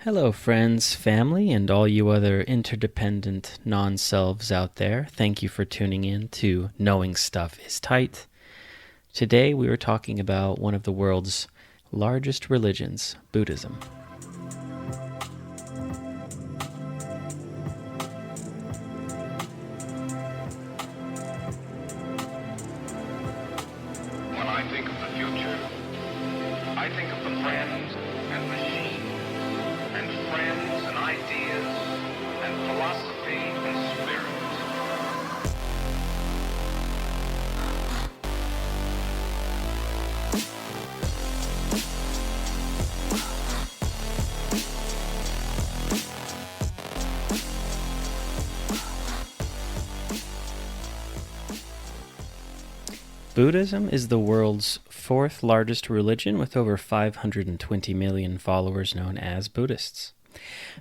Hello, friends, family, and all you other interdependent non-selves out there. Thank you for tuning in to Knowing Stuff is Tight. Today we are talking about one of the world's largest religions, Buddhism. When I think of the future, I think of the friends and machines, and friends and ideas, and philosophy and spirit. Buddhism is the world's fourth largest religion with over 520 million followers known as Buddhists.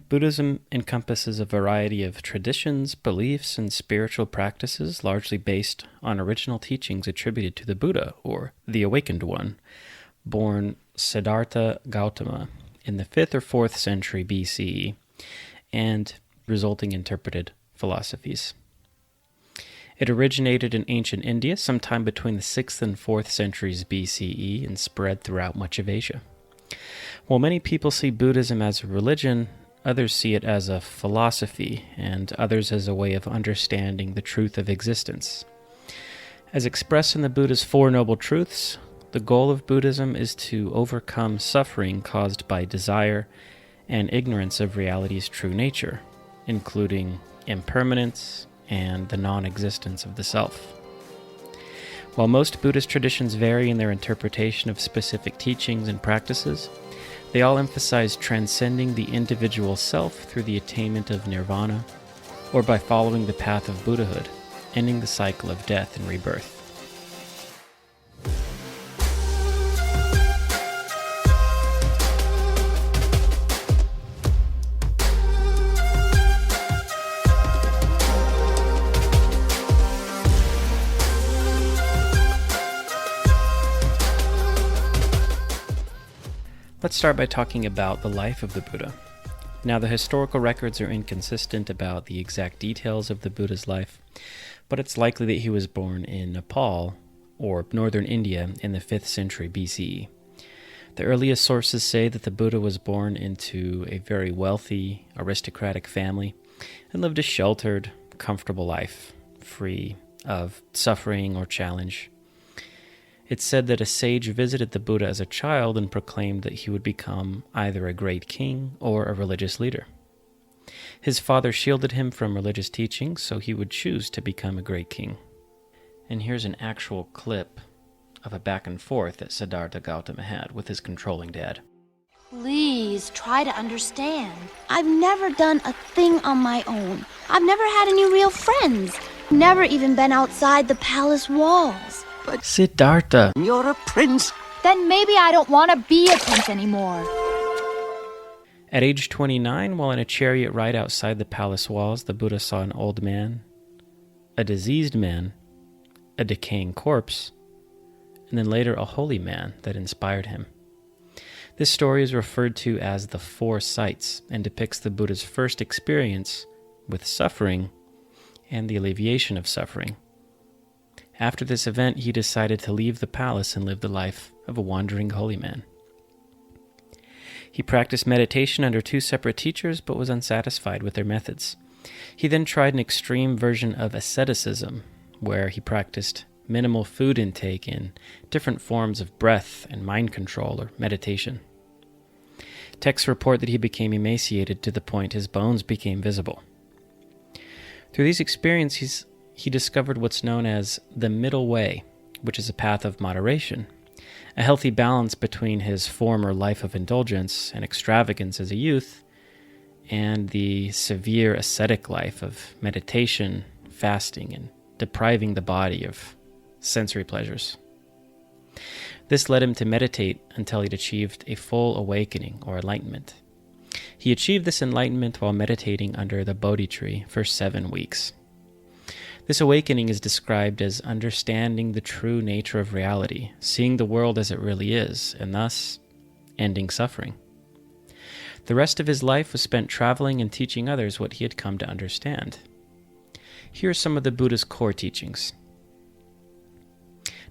Buddhism encompasses a variety of traditions, beliefs, and spiritual practices largely based on original teachings attributed to the Buddha, or the Awakened One, born Siddhartha Gautama in the 5th or 4th century BCE, and resulting interpreted philosophies. It originated in ancient India sometime between the 6th and 4th centuries BCE and spread throughout much of Asia. While many people see Buddhism as a religion, others see it as a philosophy, and others as a way of understanding the truth of existence. As expressed in the Buddha's Four Noble Truths, the goal of Buddhism is to overcome suffering caused by desire and ignorance of reality's true nature, including impermanence and the non-existence of the self. While most Buddhist traditions vary in their interpretation of specific teachings and practices, they all emphasize transcending the individual self through the attainment of Nirvana, or by following the path of Buddhahood, ending the cycle of death and rebirth. Let's start by talking about the life of the Buddha. Now, the historical records are inconsistent about the exact details of the Buddha's life, but it's likely that he was born in Nepal, or northern India, in the 5th century BCE. The earliest sources say that the Buddha was born into a very wealthy, aristocratic family and lived a sheltered, comfortable life, free of suffering or challenge. It's said that a sage visited the Buddha as a child and proclaimed that he would become either a great king or a religious leader. His father shielded him from religious teachings, so he would choose to become a great king. And here's an actual clip of a back and forth that Siddhartha Gautama had with his controlling dad. Please try to understand. I've never done a thing on my own. I've never had any real friends. Never even been outside the palace walls. But Siddhartha, you're a prince. Then maybe I don't want to be a prince anymore. At age 29, while in a chariot ride outside the palace walls, the Buddha saw an old man, a diseased man, a decaying corpse, and then later a holy man that inspired him. This story is referred to as the Four Sights and depicts the Buddha's first experience with suffering and the alleviation of suffering. After this event, he decided to leave the palace and live the life of a wandering holy man. He practiced meditation under 2 separate teachers, but was unsatisfied with their methods. He then tried an extreme version of asceticism, where he practiced minimal food intake and different forms of breath and mind control or meditation. Texts report that he became emaciated to the point his bones became visible. Through these experiences, he discovered what's known as the middle way, which is a path of moderation, a healthy balance between his former life of indulgence and extravagance as a youth and the severe ascetic life of meditation, fasting, and depriving the body of sensory pleasures. This led him to meditate until he'd achieved a full awakening or enlightenment. He achieved this enlightenment while meditating under the Bodhi tree for 7 weeks. This awakening is described as understanding the true nature of reality, seeing the world as it really is, and thus ending suffering. The rest of his life was spent traveling and teaching others what he had come to understand. Here are some of the Buddha's core teachings.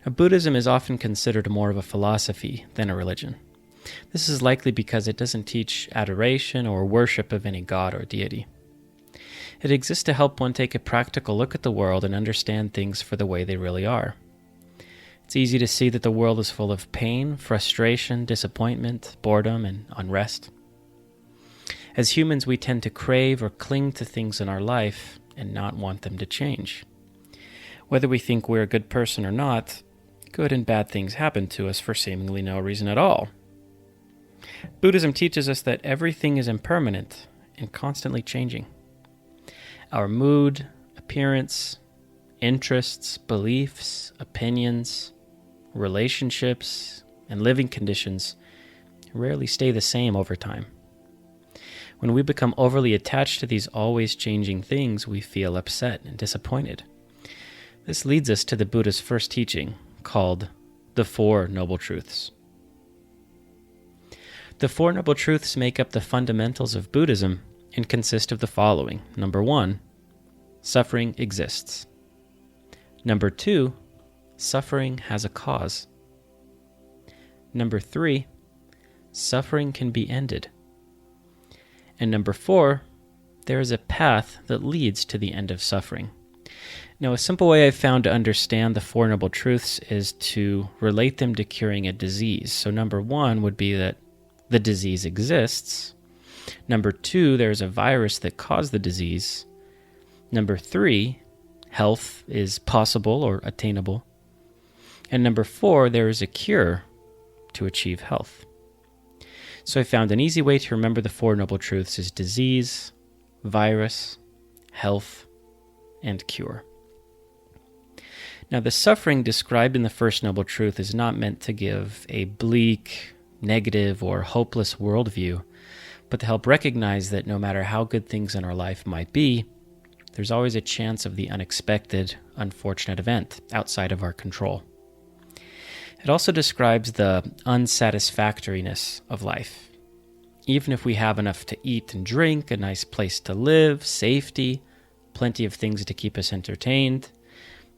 Now, Buddhism is often considered more of a philosophy than a religion. This is likely because it doesn't teach adoration or worship of any god or deity. It exists to help one take a practical look at the world and understand things for the way they really are. It's easy to see that the world is full of pain, frustration, disappointment, boredom, and unrest. As humans, we tend to crave or cling to things in our life and not want them to change. Whether we think we're a good person or not, good and bad things happen to us for seemingly no reason at all. Buddhism teaches us that everything is impermanent and constantly changing. Our mood, appearance, interests, beliefs, opinions, relationships, and living conditions rarely stay the same over time. When we become overly attached to these always changing things, we feel upset and disappointed. This leads us to the Buddha's first teaching, called the Four Noble Truths. The Four Noble Truths make up the fundamentals of Buddhism and consist of the following. Number 1, suffering exists. Number 2, suffering has a cause. Number 3, suffering can be ended. And number 4, there is a path that leads to the end of suffering. Now, a simple way I've found to understand the Four Noble Truths is to relate them to curing a disease. So number 1 would be that the disease exists. Number 2, there's a virus that caused the disease. Number 3, health is possible or attainable. And number 4, there is a cure to achieve health. So I found an easy way to remember the Four Noble Truths is disease, virus, health, and cure. Now, the suffering described in the First Noble Truth is not meant to give a bleak, negative, or hopeless worldview, but to help recognize that no matter how good things in our life might be, there's always a chance of the unexpected, unfortunate event outside of our control. It also describes the unsatisfactoriness of life. Even if we have enough to eat and drink, a nice place to live, safety, plenty of things to keep us entertained,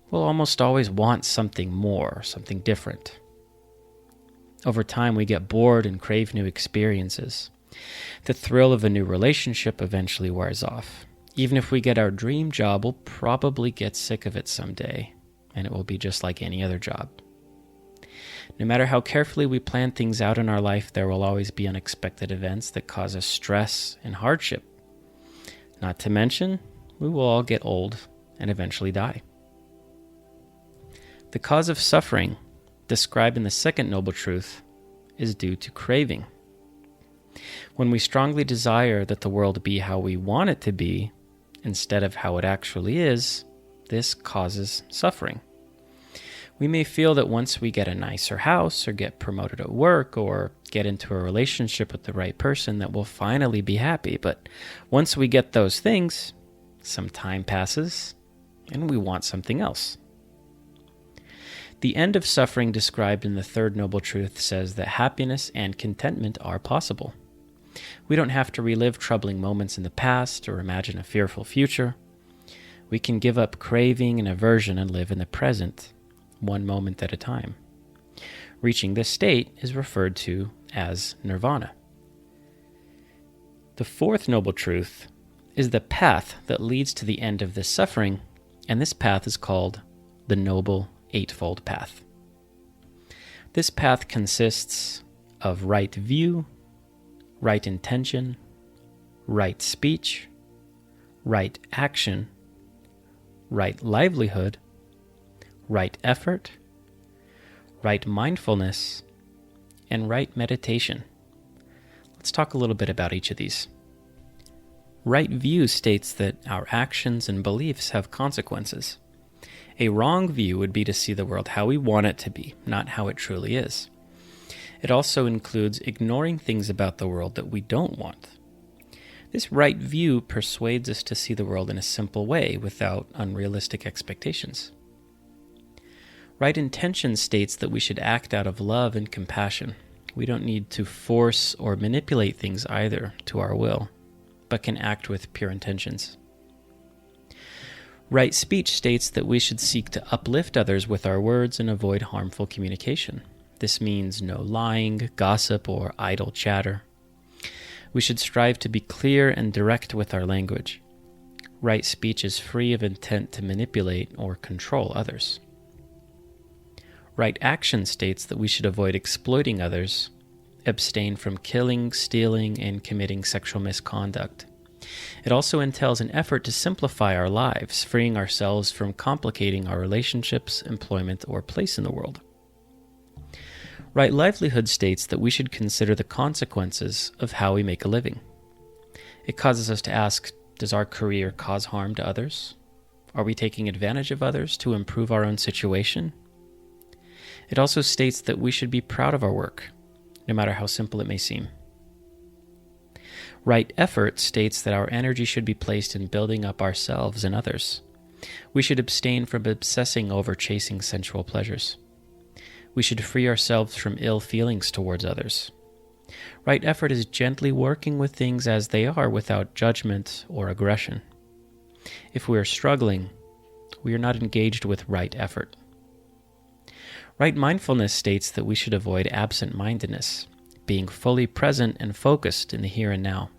we'll almost always want something more, something different. Over time, we get bored and crave new experiences. The thrill of a new relationship eventually wears off. Even if we get our dream job, we'll probably get sick of it someday, and it will be just like any other job. No matter how carefully we plan things out in our life, there will always be unexpected events that cause us stress and hardship. Not to mention, we will all get old and eventually die. The cause of suffering, described in the Second Noble Truth, is due to craving. When we strongly desire that the world be how we want it to be, instead of how it actually is, this causes suffering. We may feel that once we get a nicer house, or get promoted at work, or get into a relationship with the right person, that we'll finally be happy. But once we get those things, some time passes, and we want something else. The end of suffering described in the Third Noble Truth says that happiness and contentment are possible. We don't have to relive troubling moments in the past or imagine a fearful future. We can give up craving and aversion and live in the present, one moment at a time. Reaching this state is referred to as Nirvana. The Fourth Noble Truth is the path that leads to the end of this suffering, and this path is called the Noble Eightfold Path. This path consists of right view, right intention, right speech, right action, right livelihood, right effort, right mindfulness, and right meditation. Let's talk a little bit about each of these. Right view states that our actions and beliefs have consequences. A wrong view would be to see the world how we want it to be, not how it truly is. It also includes ignoring things about the world that we don't want. This right view persuades us to see the world in a simple way without unrealistic expectations. Right intention states that we should act out of love and compassion. We don't need to force or manipulate things either to our will, but can act with pure intentions. Right speech states that we should seek to uplift others with our words and avoid harmful communication. This means no lying, gossip, or idle chatter. We should strive to be clear and direct with our language. Right speech is free of intent to manipulate or control others. Right action states that we should avoid exploiting others, abstain from killing, stealing, and committing sexual misconduct. It also entails an effort to simplify our lives, freeing ourselves from complicating our relationships, employment, or place in the world. Right livelihood states that we should consider the consequences of how we make a living. It causes us to ask, does our career cause harm to others? Are we taking advantage of others to improve our own situation? It also states that we should be proud of our work, no matter how simple it may seem. Right effort states that our energy should be placed in building up ourselves and others. We should abstain from obsessing over chasing sensual pleasures. We should free ourselves from ill feelings towards others. Right effort is gently working with things as they are without judgment or aggression. If we are struggling, we are not engaged with right effort. Right mindfulness states that we should avoid absent-mindedness, being fully present and focused in the here and now.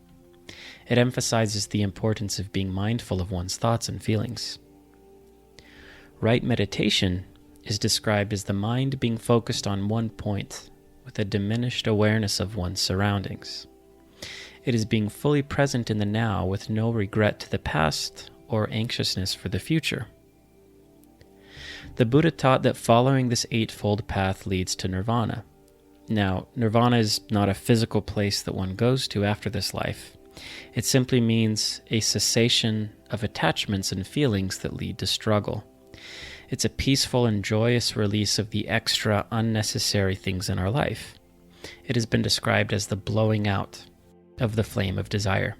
It emphasizes the importance of being mindful of one's thoughts and feelings. Right meditation is described as the mind being focused on one point with a diminished awareness of one's surroundings. It is being fully present in the now with no regret to the past or anxiousness for the future. The Buddha taught that following this eightfold path leads to Nirvana. Now, Nirvana is not a physical place that one goes to after this life. It simply means a cessation of attachments and feelings that lead to struggle. It's a peaceful and joyous release of the extra, unnecessary things in our life. It has been described as the blowing out of the flame of desire.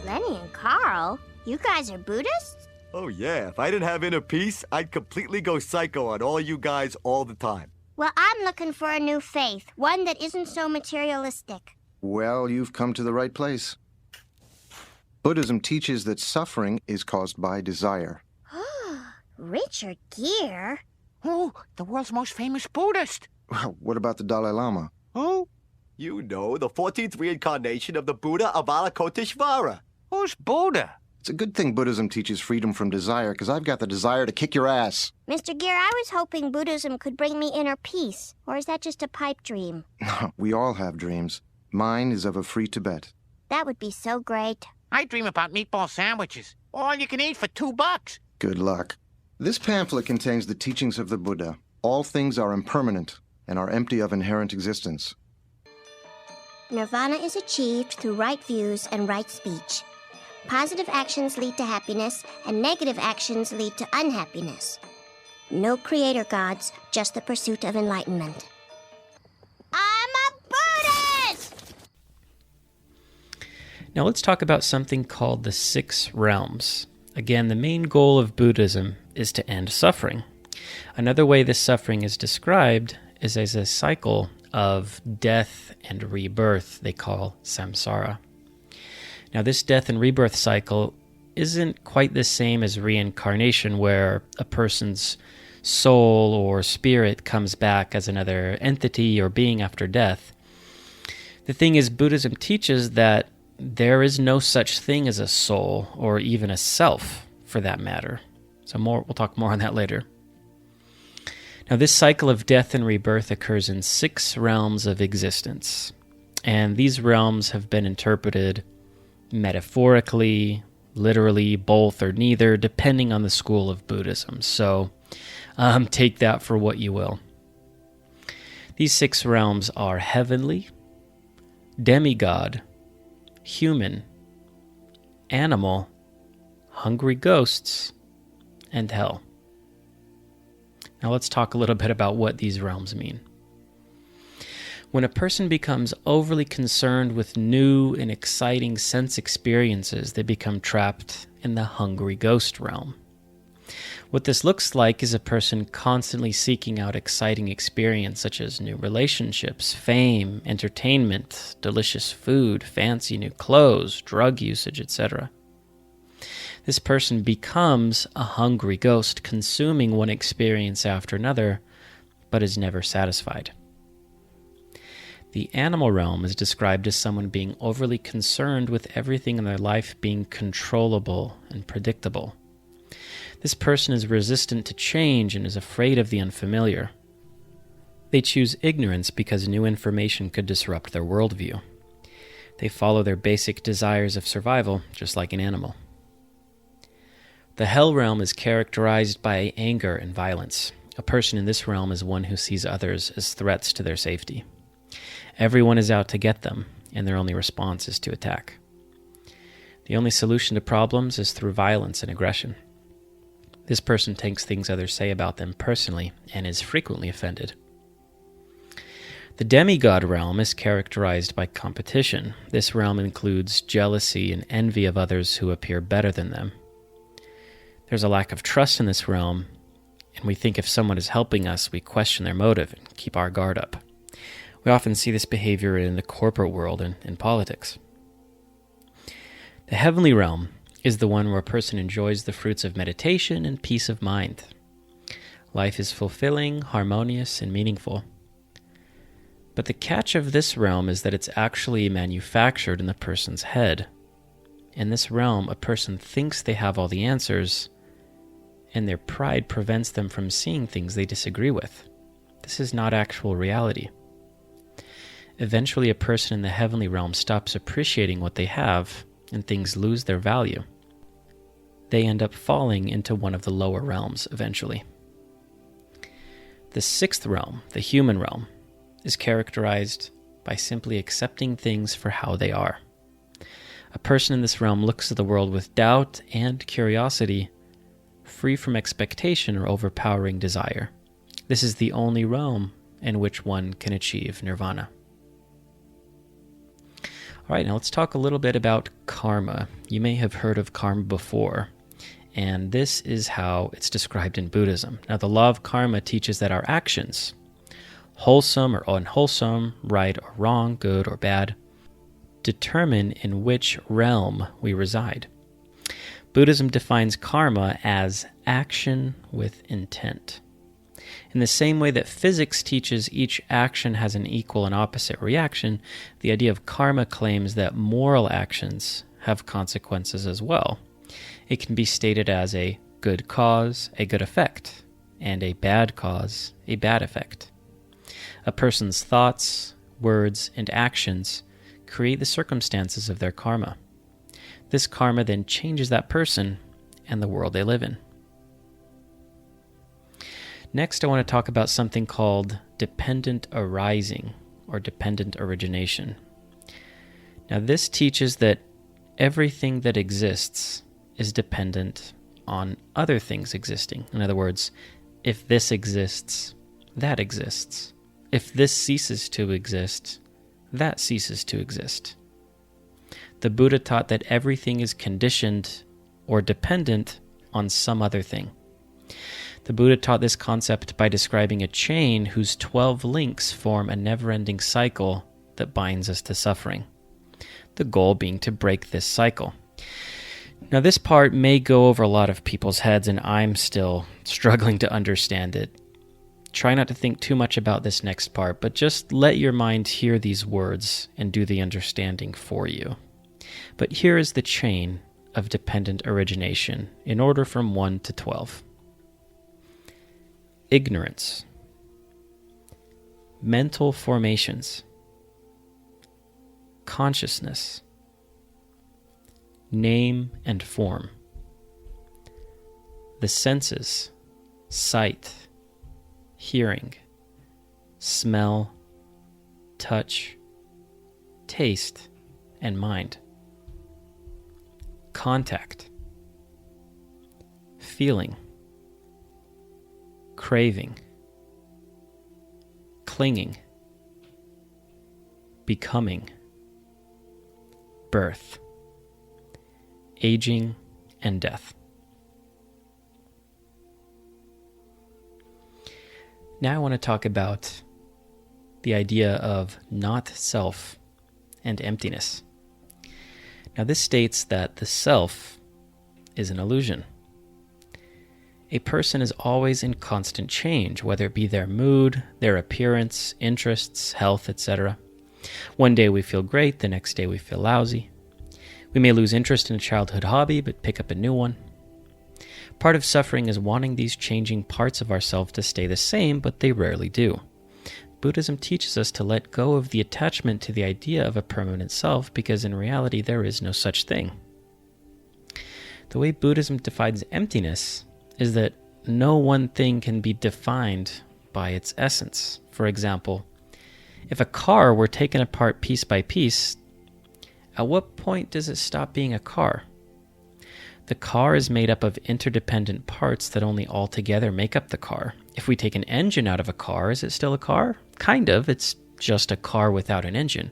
Lenny and Carl, you guys are Buddhists? Oh yeah, if I didn't have inner peace, I'd completely go psycho on all you guys all the time. Well, I'm looking for a new faith, one that isn't so materialistic. Well, you've come to the right place. Buddhism teaches that suffering is caused by desire. Richard Gere? Oh, the world's most famous Buddhist. Well, what about the Dalai Lama? Who? You know, the 14th reincarnation of the Buddha Avalokiteshvara. Who's Buddha? It's a good thing Buddhism teaches freedom from desire, because I've got the desire to kick your ass. Mr. Gere, I was hoping Buddhism could bring me inner peace. Or is that just a pipe dream? We all have dreams. Mine is of a free Tibet. That would be so great. I dream about meatball sandwiches. All you can eat for $2. Good luck. This pamphlet contains the teachings of the Buddha. All things are impermanent and are empty of inherent existence. Nirvana is achieved through right views and right speech. Positive actions lead to happiness, and negative actions lead to unhappiness. No creator gods, just the pursuit of enlightenment. I'm a Buddhist! Now let's talk about something called the 6 realms. Again, the main goal of Buddhism is to end suffering. Another way this suffering is described is as a cycle of death and rebirth they call samsara. Now, this death and rebirth cycle isn't quite the same as reincarnation, where a person's soul or spirit comes back as another entity or being after death. The thing is, Buddhism teaches that there is no such thing as a soul or even a self, for that matter. So we'll talk more on that later. Now, this cycle of death and rebirth occurs in 6 realms of existence, and these realms have been interpreted metaphorically, literally, both or neither, depending on the school of Buddhism. So take that for what you will. These 6 realms are heavenly, demigod, human, animal, hungry ghosts, and hell. Now let's talk a little bit about what these realms mean. When a person becomes overly concerned with new and exciting sense experiences, they become trapped in the hungry ghost realm. What this looks like is a person constantly seeking out exciting experience such as new relationships, fame, entertainment, delicious food, fancy new clothes, drug usage, etc. This person becomes a hungry ghost, consuming one experience after another, but is never satisfied. The animal realm is described as someone being overly concerned with everything in their life being controllable and predictable. This person is resistant to change and is afraid of the unfamiliar. They choose ignorance because new information could disrupt their worldview. They follow their basic desires of survival, just like an animal. The hell realm is characterized by anger and violence. A person in this realm is one who sees others as threats to their safety. Everyone is out to get them, and their only response is to attack. The only solution to problems is through violence and aggression. This person takes things others say about them personally and is frequently offended. The demigod realm is characterized by competition. This realm includes jealousy and envy of others who appear better than them. There's a lack of trust in this realm, and we think if someone is helping us, we question their motive and keep our guard up. We often see this behavior in the corporate world and in politics. The heavenly realm is the one where a person enjoys the fruits of meditation and peace of mind. Life is fulfilling, harmonious, and meaningful. But the catch of this realm is that it's actually manufactured in the person's head. In this realm, a person thinks they have all the answers, and their pride prevents them from seeing things they disagree with. This is not actual reality. Eventually, a person in the heavenly realm stops appreciating what they have, and things lose their value. They end up falling into one of the lower realms eventually. The sixth realm, the human realm, is characterized by simply accepting things for how they are. A person in this realm looks at the world with doubt and curiosity, free from expectation or overpowering desire. This is the only realm in which one can achieve nirvana. All right, now let's talk a little bit about karma. You may have heard of karma before, and this is how it's described in Buddhism. Now, the law of karma teaches that our actions, wholesome or unwholesome, right or wrong, good or bad, determine in which realm we reside. Buddhism defines karma as action with intent. In the same way that physics teaches each action has an equal and opposite reaction, the idea of karma claims that moral actions have consequences as well. It can be stated as a good cause, a good effect, and a bad cause, a bad effect. A person's thoughts, words, and actions create the circumstances of their karma. This karma then changes that person and the world they live in. Next, I want to talk about something called dependent arising or dependent origination. Now, this teaches that everything that exists is dependent on other things existing. In other words, if this exists, that exists. If this ceases to exist, that ceases to exist. The Buddha taught that everything is conditioned or dependent on some other thing. The Buddha taught this concept by describing a chain whose 12 links form a never-ending cycle that binds us to suffering. The goal being to break this cycle. Now, this part may go over a lot of people's heads, and I'm still struggling to understand it. Try not to think too much about this next part, but just let your mind hear these words and do the understanding for you. But here is the chain of dependent origination in order from 1 to 12. Ignorance, mental formations, consciousness, name and form, the senses, sight, hearing, smell, touch, taste, and mind, contact, feeling, craving, clinging, becoming, birth, aging, and death. Now I want to talk about the idea of not self and emptiness. Now this states that the self is an illusion. A person is always in constant change, whether it be their mood, their appearance, interests, health, etc. One day we feel great, the next day we feel lousy. We may lose interest in a childhood hobby, but pick up a new one. Part of suffering is wanting these changing parts of ourselves to stay the same, but they rarely do. Buddhism teaches us to let go of the attachment to the idea of a permanent self, because in reality there is no such thing. The way Buddhism defines emptiness is that no one thing can be defined by its essence. For example, if a car were taken apart piece by piece, at what point does it stop being a car? The car is made up of interdependent parts that only all together make up the car. If we take an engine out of a car, is it still a car? Kind of. It's just a car without an engine.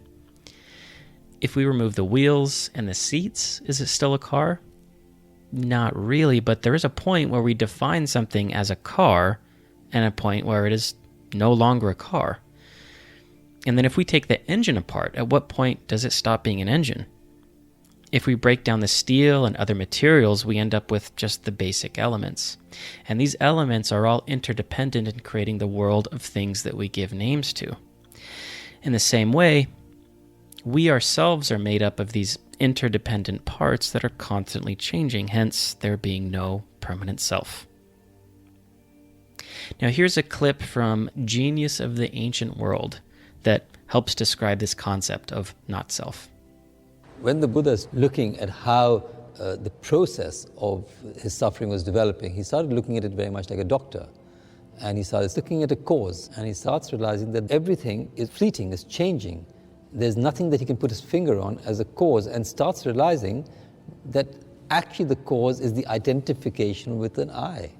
If we remove the wheels and the seats, is it still a car? Not really, but there is a point where we define something as a car and a point where it is no longer a car. And then if we take the engine apart, at what point does it stop being an engine? If we break down the steel and other materials, we end up with just the basic elements. And these elements are all interdependent in creating the world of things that we give names to. In the same way, we ourselves are made up of these interdependent parts that are constantly changing, hence there being no permanent self. Now here's a clip from Genius of the Ancient World that helps describe this concept of not self. When the Buddha is looking at how the process of his suffering was developing, he started looking at it very much like a doctor. And he started looking at a cause, and he starts realizing that everything is fleeting, is changing. There's nothing that he can put his finger on as a cause, and starts realizing that actually the cause is the identification with an I.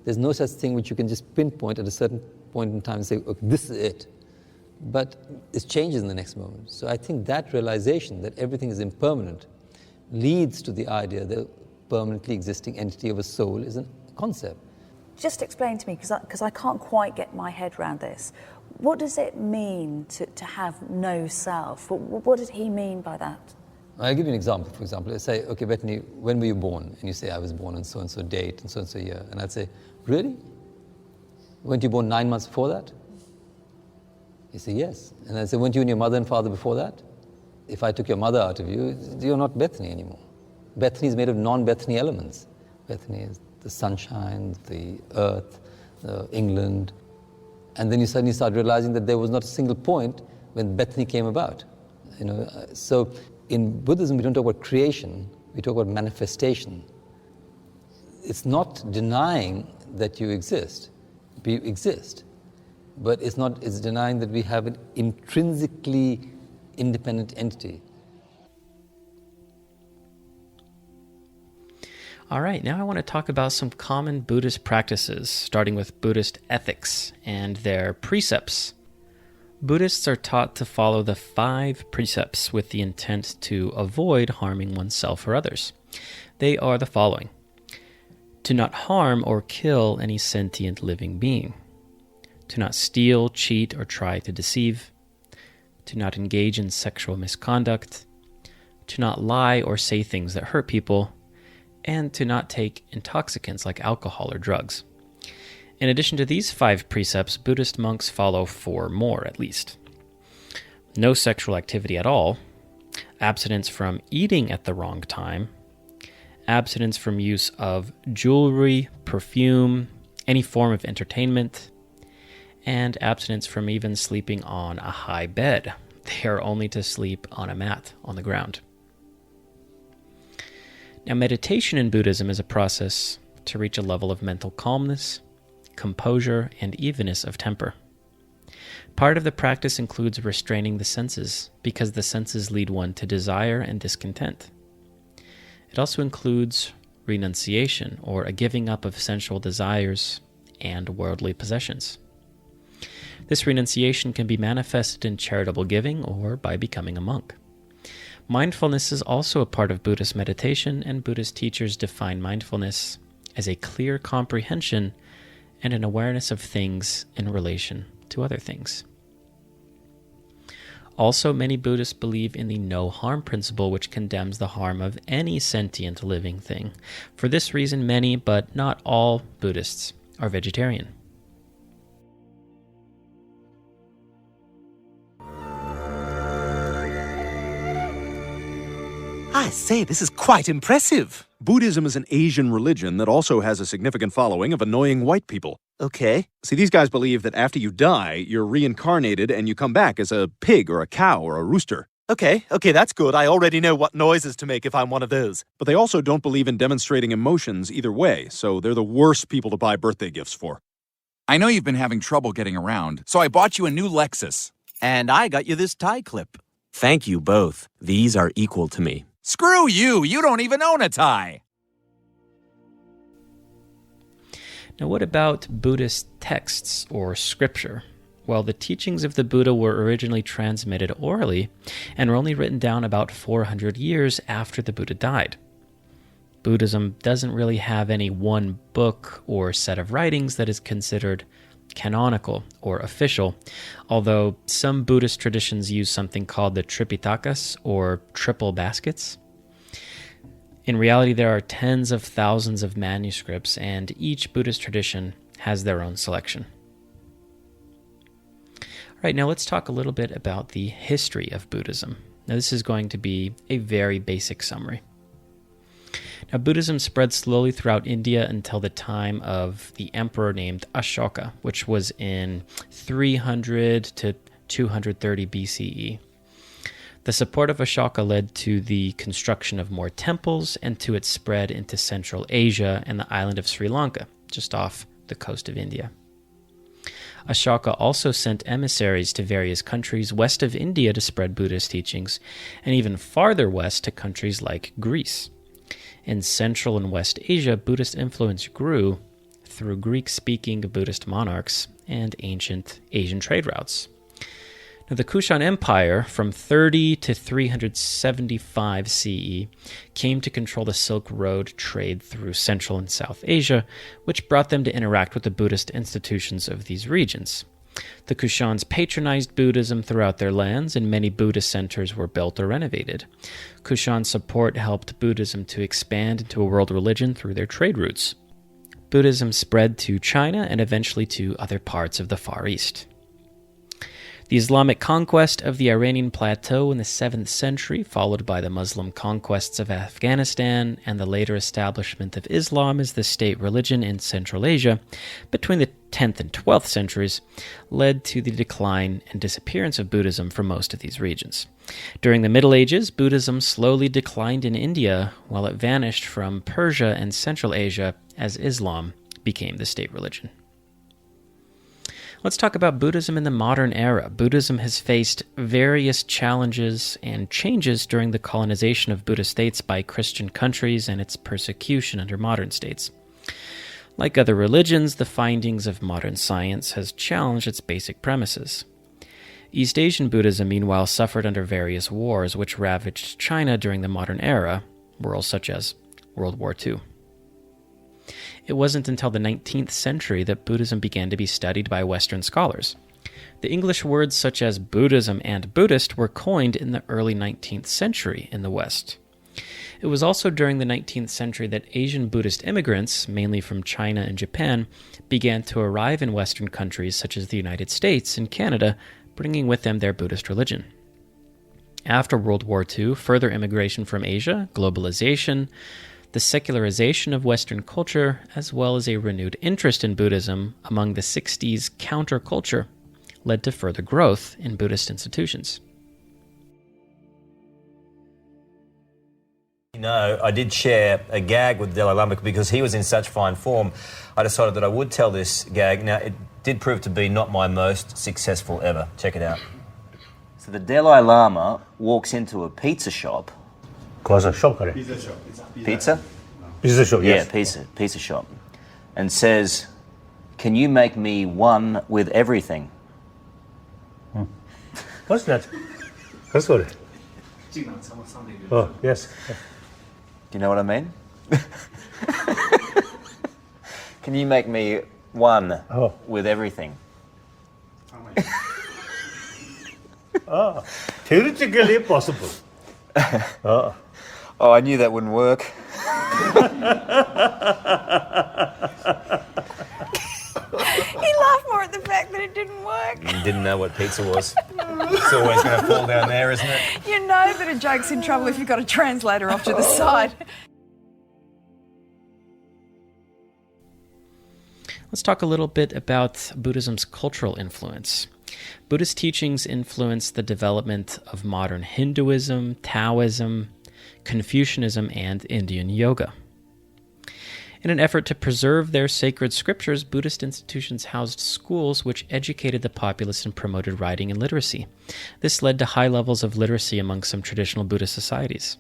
There's no such thing which you can just pinpoint at a certain point in time and say, okay, this is it. But it changes in the next moment. So I think that realization that everything is impermanent leads to the idea that permanently existing entity of a soul is a concept. Just explain to me, because I can't quite get my head around this. What does it mean to have no self? What did he mean by that? I'll give you an example. For example, let's say, okay, Bethany, when were you born? And you say, I was born on so-and-so date and so-and-so year. And I'd say, really? Weren't you born 9 months before that? You say, yes. And I'd say, weren't you and your mother and father before that? If I took your mother out of you, you're not Bethany anymore. Bethany is made of non-Bethany elements. Bethany is the sunshine, the earth, England. And then you suddenly start realizing that there was not a single point when Bethany came about. So in Buddhism, we don't talk about creation, we talk about manifestation. It's not denying that you exist. We exist. But it's denying that we have an intrinsically independent entity. All right, now I want to talk about some common Buddhist practices, starting with Buddhist ethics and their precepts. Buddhists are taught to follow the 5 precepts with the intent to avoid harming oneself or others. They are the following: to not harm or kill any sentient living being, to not steal, cheat, or try to deceive, to not engage in sexual misconduct, to not lie or say things that hurt people, and to not take intoxicants like alcohol or drugs. In addition to these 5 precepts, Buddhist monks follow 4 more at least. No sexual activity at all, abstinence from eating at the wrong time, abstinence from use of jewelry, perfume, any form of entertainment, and abstinence from even sleeping on a high bed. They are only to sleep on a mat on the ground. Now, meditation in Buddhism is a process to reach a level of mental calmness, composure, and evenness of temper. Part of the practice includes restraining the senses, because the senses lead one to desire and discontent. It also includes renunciation, or a giving up of sensual desires and worldly possessions. This renunciation can be manifested in charitable giving or by becoming a monk. Mindfulness is also a part of Buddhist meditation, and Buddhist teachers define mindfulness as a clear comprehension and an awareness of things in relation to other things. Also, many Buddhists believe in the no-harm principle, which condemns the harm of any sentient living thing. For this reason, many, but not all, Buddhists are vegetarian. I say, this is quite impressive. Buddhism is an Asian religion that also has a significant following of annoying white people. Okay. See, these guys believe that after you die, you're reincarnated and you come back as a pig or a cow or a rooster. Okay, that's good. I already know what noises to make if I'm one of those. But they also don't believe in demonstrating emotions either way, so they're the worst people to buy birthday gifts for. I know you've been having trouble getting around, so I bought you a new Lexus. And I got you this tie clip. Thank you both. These are equal to me. Screw you! You don't even own a tie! Now, what about Buddhist texts or scripture? Well, the teachings of the Buddha were originally transmitted orally and were only written down about 400 years after the Buddha died. Buddhism doesn't really have any one book or set of writings that is considered canonical or official, although some Buddhist traditions use something called the Tripitakas, or triple baskets. In reality, there are tens of thousands of manuscripts, and each Buddhist tradition has their own selection. All right, now let's talk a little bit about the history of Buddhism. Now, this is going to be a very basic summary. Now, Buddhism spread slowly throughout India until the time of the emperor named Ashoka, which was in 300 to 230 BCE. The support of Ashoka led to the construction of more temples and to its spread into Central Asia and the island of Sri Lanka, just off the coast of India. Ashoka also sent emissaries to various countries west of India to spread Buddhist teachings, and even farther west to countries like Greece. In Central and West Asia, Buddhist influence grew through Greek-speaking Buddhist monarchs and ancient Asian trade routes. Now, the Kushan Empire, from 30 to 375 CE, came to control the Silk Road trade through Central and South Asia, which brought them to interact with the Buddhist institutions of these regions. The Kushans patronized Buddhism throughout their lands, and many Buddhist centers were built or renovated. Kushan support helped Buddhism to expand into a world religion through their trade routes. Buddhism spread to China and eventually to other parts of the Far East. The Islamic conquest of the Iranian plateau in the 7th century, followed by the Muslim conquests of Afghanistan and the later establishment of Islam as the state religion in Central Asia between the 10th and 12th centuries, led to the decline and disappearance of Buddhism from most of these regions. During the Middle Ages, Buddhism slowly declined in India, while it vanished from Persia and Central Asia as Islam became the state religion. Let's talk about Buddhism in the modern era. Buddhism has faced various challenges and changes during the colonization of Buddhist states by Christian countries and its persecution under modern states. Like other religions, the findings of modern science has challenged its basic premises. East Asian Buddhism, meanwhile, suffered under various wars which ravaged China during the modern era, wars such as World War II. It wasn't until the 19th century that Buddhism began to be studied by Western scholars. The English words such as Buddhism and Buddhist were coined in the early 19th century in the West. It was also during the 19th century that Asian Buddhist immigrants, mainly from China and Japan, began to arrive in Western countries such as the United States and Canada, bringing with them their Buddhist religion. After World War II, further immigration from Asia, globalization, the secularization of Western culture, as well as a renewed interest in Buddhism among the 60s counterculture, led to further growth in Buddhist institutions. You know, I did share a gag with Dalai Lama because he was in such fine form. I decided that I would tell this gag. Now, it did prove to be not my most successful ever. Check it out. So the Dalai Lama walks into a pizza shop. Pizza shop? Pizza shop? Pizza shop, yes. Yeah, pizza shop. And says, Can you make me one with everything? What's that? What's that? Oh, yes. Do you know what I mean? Can you make me one with everything? Theoretically possible. Oh, I knew that wouldn't work. He laughed more at the fact that it didn't work. You didn't know what pizza was. It's always going to fall down there, isn't it? You know that a joke's in trouble if you've got a translator off to the side. Let's talk a little bit about Buddhism's cultural influence. Buddhist teachings influenced the development of modern Hinduism, Taoism, Confucianism, and Indian yoga. In an effort to preserve their sacred scriptures, Buddhist institutions housed schools which educated the populace and promoted writing and literacy. This led to high levels of literacy among some traditional Buddhist societies.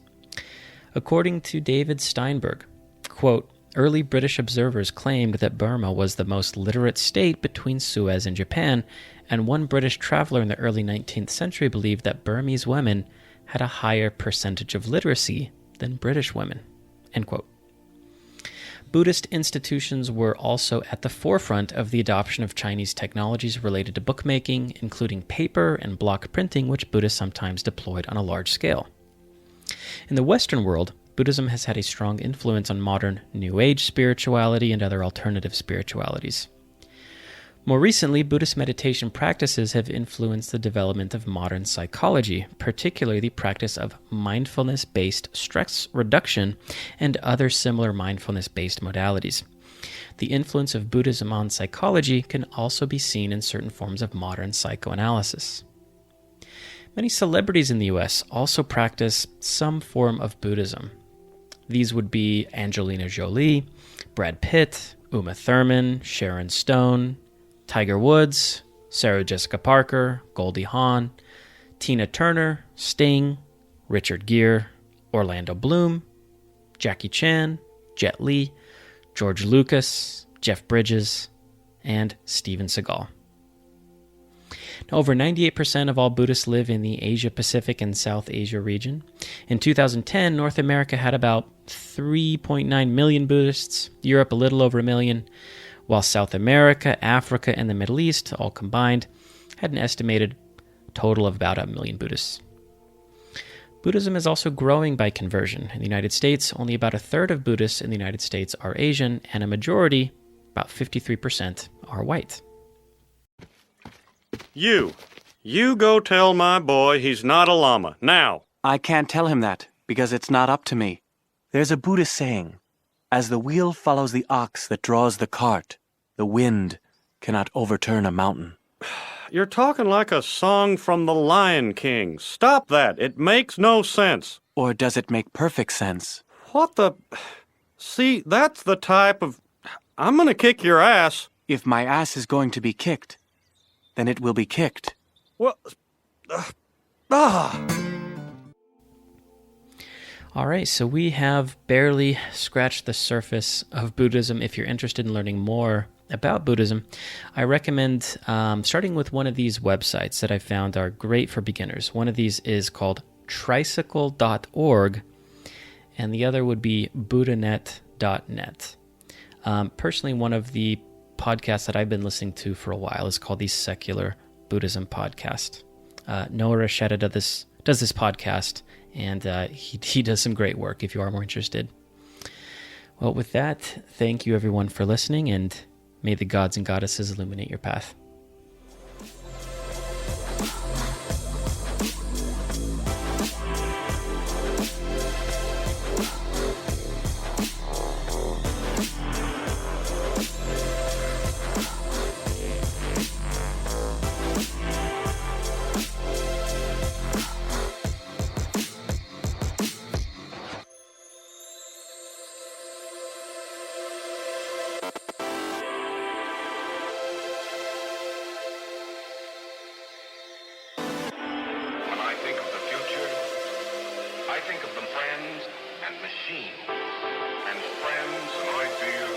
According to David Steinberg, quote, early British observers claimed that Burma was the most literate state between Suez and Japan, and one British traveler in the early 19th century believed that Burmese women had a higher percentage of literacy than British women, end quote. Buddhist institutions were also at the forefront of the adoption of Chinese technologies related to bookmaking, including paper and block printing, which Buddhists sometimes deployed on a large scale. In the Western world, Buddhism has had a strong influence on modern New Age spirituality and other alternative spiritualities. More recently, Buddhist meditation practices have influenced the development of modern psychology, particularly the practice of mindfulness-based stress reduction and other similar mindfulness-based modalities. The influence of Buddhism on psychology can also be seen in certain forms of modern psychoanalysis. Many celebrities in the U.S. also practice some form of Buddhism. These would be Angelina Jolie, Brad Pitt, Uma Thurman, Sharon Stone, Tiger Woods, Sarah Jessica Parker, Goldie Hawn, Tina Turner, Sting, Richard Gere, Orlando Bloom, Jackie Chan, Jet Li, George Lucas, Jeff Bridges, and Steven Seagal. Now, over 98% of all Buddhists live in the Asia-Pacific and South Asia region. In 2010, North America had about 3.9 million Buddhists, Europe a little over 1 million, while South America, Africa, and the Middle East, all combined, had an estimated total of about 1 million Buddhists. Buddhism is also growing by conversion. In the United States, only about a third of Buddhists in the United States are Asian, and a majority, about 53%, are white. You go tell my boy he's not a llama, now. I can't tell him that, because it's not up to me. There's a Buddhist saying, as the wheel follows the ox that draws the cart, the wind cannot overturn a mountain. You're talking like a song from The Lion King. Stop that. It makes no sense. Or does it make perfect sense? What the... See, that's the type of... I'm gonna kick your ass. If my ass is going to be kicked, then it will be kicked. Well... All right, so we have barely scratched the surface of Buddhism. If you're interested in learning more about Buddhism, I recommend starting with one of these websites that I found are great for beginners. One of these is called tricycle.org, and the other would be buddhanet.net. Personally, one of the podcasts that I've been listening to for a while is called the Secular Buddhism Podcast. Noah Rasheta does this podcast, and he does some great work if you are more interested. Well, with that, thank you everyone for listening, and may the gods and goddesses illuminate your path. I think of the friends and machines and friends and ideas